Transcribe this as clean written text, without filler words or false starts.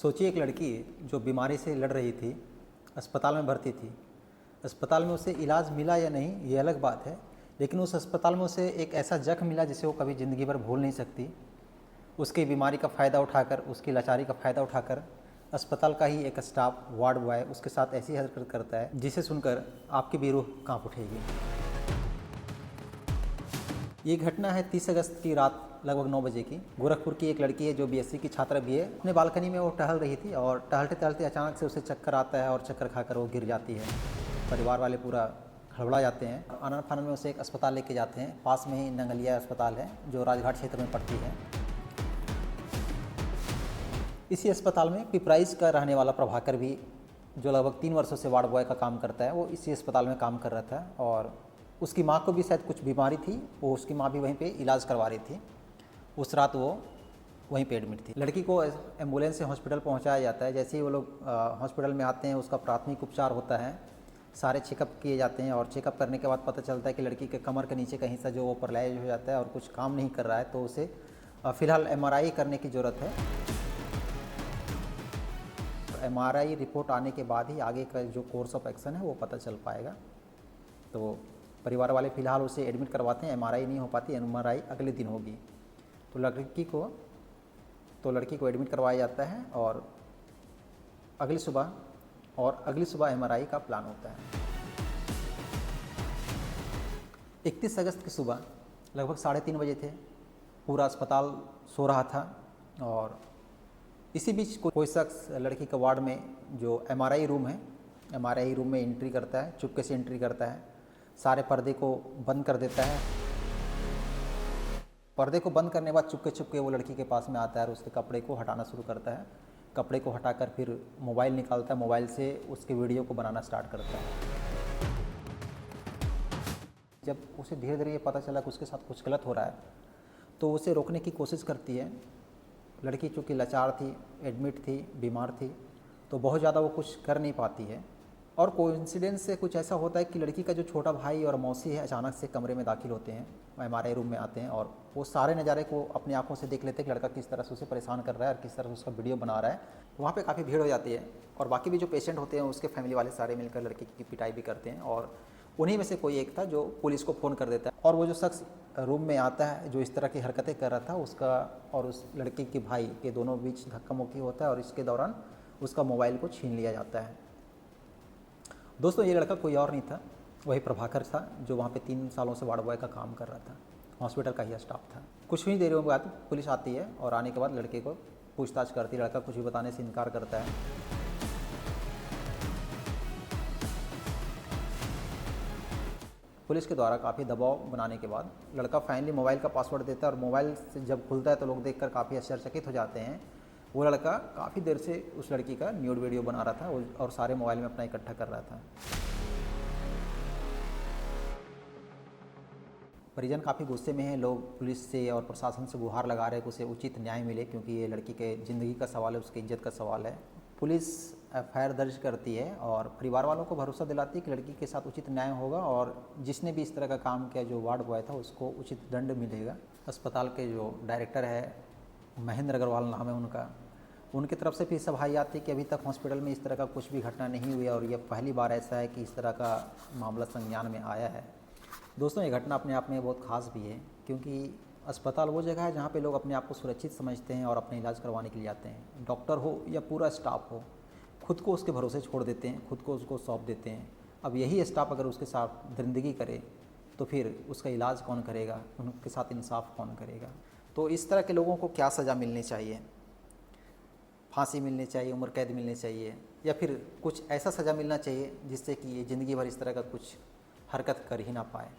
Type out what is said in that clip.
सोचिए एक लड़की जो बीमारी से लड़ रही थी, अस्पताल में भर्ती थी। अस्पताल में उसे इलाज मिला या नहीं ये अलग बात है, लेकिन उस अस्पताल में उसे एक ऐसा जख्म मिला जिसे वो कभी ज़िंदगी भर भूल नहीं सकती। उसकी बीमारी का फ़ायदा उठाकर, उसकी लाचारी का फ़ायदा उठाकर अस्पताल का ही एक स्टाफ, वार्ड बॉय उसके साथ ऐसी हरकत करता है जिसे सुनकर आपकी भी रूह काँप उठेगी। ये घटना है 30 अगस्त की रात लगभग 9 बजे की। गोरखपुर की एक लड़की है जो बीएससी की छात्रा भी है। अपने बालकनी में वो टहल रही थी और टहलते टहलते अचानक से उसे चक्कर आता है और चक्कर खाकर वो गिर जाती है। परिवार वाले पूरा हड़बड़ा जाते हैं। आनन फानन में उसे एक अस्पताल लेके जाते हैं। पास में ही नंगलिया अस्पताल है जो राजघाट क्षेत्र में पड़ती है। इसी अस्पताल में पिपराइज का रहने वाला प्रभाकर भी, जो लगभग 3 वर्षों से वार्ड बॉय का काम करता है, वो इसी अस्पताल में काम कर रहा था और उसकी माँ को भी शायद कुछ बीमारी थी। वो उसकी माँ भी वहीं पे इलाज करवा रही थी। उस रात वो वहीं पे एडमिट थी। लड़की को एम्बुलेंस से हॉस्पिटल पहुंचाया जाता है। जैसे ही वो लोग हॉस्पिटल में आते हैं, उसका प्राथमिक उपचार होता है, सारे चेकअप किए जाते हैं और चेकअप करने के बाद पता चलता है कि लड़की के कमर के नीचे कहीं से जो वो पैरालाइज हो जाता है और कुछ काम नहीं कर रहा है, तो उसे फ़िलहाल MRI करने की ज़रूरत है। MRI रिपोर्ट आने के बाद ही आगे का जो कोर्स ऑफ एक्शन है वो पता चल पाएगा। तो परिवार वाले फ़िलहाल उसे एडमिट करवाते हैं। MRI नहीं हो पाती, MRI अगले दिन होगी। तो लड़की को एडमिट करवाया जाता है और अगली सुबह MRI का प्लान होता है। 31 अगस्त की सुबह लगभग 3:30 बजे थे। पूरा अस्पताल सो रहा था और इसी बीच कोई शख्स लड़की के वार्ड में जो MRI रूम है, MRI रूम में एंट्री करता है, चुपके से एंट्री करता है। सारे पर्दे को बंद कर देता है। पर्दे को बंद करने के बाद चुपके चुपके वो लड़की के पास में आता है और उसके कपड़े को हटाना शुरू करता है। कपड़े को हटाकर फिर मोबाइल निकालता है, मोबाइल से उसके वीडियो को बनाना स्टार्ट करता है। जब उसे धीरे धीरे ये पता चला कि उसके साथ कुछ गलत हो रहा है, तो उसे रोकने की कोशिश करती है। लड़की चूँकि लाचार थी, एडमिट थी, बीमार थी, तो बहुत ज़्यादा वो कुछ कर नहीं पाती है। और कोइंसिडेंस से कुछ ऐसा होता है कि लड़की का जो छोटा भाई और मौसी है अचानक से कमरे में दाखिल होते हैं, MRI रूम में आते हैं और वो सारे नज़ारे को अपनी आंखों से देख लेते हैं कि लड़का किस तरह से उसे परेशान कर रहा है और किस तरह से उसका वीडियो बना रहा है। वहाँ पे काफ़ी भीड़ हो जाती है और बाकी भी जो पेशेंट होते हैं उसके फैमिली वाले सारे मिलकर लड़की की पिटाई भी करते हैं और उन्हीं में से कोई एक था जो पुलिस को फ़ोन कर देता है। और वो जो शख्स रूम में आता है जो इस तरह की हरकतें कर रहा था, उसका और उस लड़की के भाई के दोनों बीच धक्का मुक्की होता है और इसके दौरान उसका मोबाइल को छीन लिया जाता है। दोस्तों, ये लड़का कोई और नहीं था, वही प्रभाकर था जो वहाँ पे 3 सालों से वार्ड बॉय का काम कर रहा था। हॉस्पिटल का ही स्टाफ था। कुछ ही देर बाद पुलिस आती है और आने के बाद लड़के को पूछताछ करती है। लड़का कुछ भी बताने से इनकार करता है। पुलिस के द्वारा काफ़ी दबाव बनाने के बाद लड़का फाइनली मोबाइल का पासवर्ड देता है और मोबाइल से जब खुलता है तो लोग देखकर काफ़ी आश्चर्यचकित हो जाते हैं। वो लड़का काफ़ी देर से उस लड़की का न्यूड वीडियो बना रहा था और सारे मोबाइल में अपना इकट्ठा कर रहा था। परिजन काफ़ी गुस्से में हैं। लोग पुलिस से और प्रशासन से गुहार लगा रहे हैं कि उसे उचित न्याय मिले, क्योंकि ये लड़की के ज़िंदगी का सवाल है, उसकी इज्जत का सवाल है। पुलिस FIR दर्ज करती है और परिवार वालों को भरोसा दिलाती है कि लड़की के साथ उचित न्याय होगा और जिसने भी इस तरह का काम किया, जो वार्ड बॉय था, उसको उचित दंड मिलेगा। अस्पताल के जो डायरेक्टर है, महेंद्र अग्रवाल नाम है उनका, उनकी तरफ से भी सफाई आती है कि अभी तक हॉस्पिटल में इस तरह का कुछ भी घटना नहीं हुई और यह पहली बार ऐसा है कि इस तरह का मामला संज्ञान में आया है। दोस्तों, ये घटना अपने आप में बहुत ख़ास भी है, क्योंकि अस्पताल वो जगह है जहाँ पे लोग अपने आप को सुरक्षित समझते हैं और अपने इलाज करवाने के लिए आते हैं। डॉक्टर हो या पूरा स्टाफ हो, खुद को उसके भरोसे छोड़ देते हैं, खुद को उसको सौंप देते हैं। अब यही स्टाफ अगर उसके साथ दरिंदगी करे तो फिर उसका इलाज कौन करेगा, उनके साथ इंसाफ कौन करेगा? तो इस तरह के लोगों को क्या सज़ा मिलनी चाहिए? फांसी मिलनी चाहिए, उम्र कैद मिलनी चाहिए, या फिर कुछ ऐसा सज़ा मिलना चाहिए जिससे कि ये ज़िंदगी भर इस तरह का कुछ हरकत कर ही ना पाए?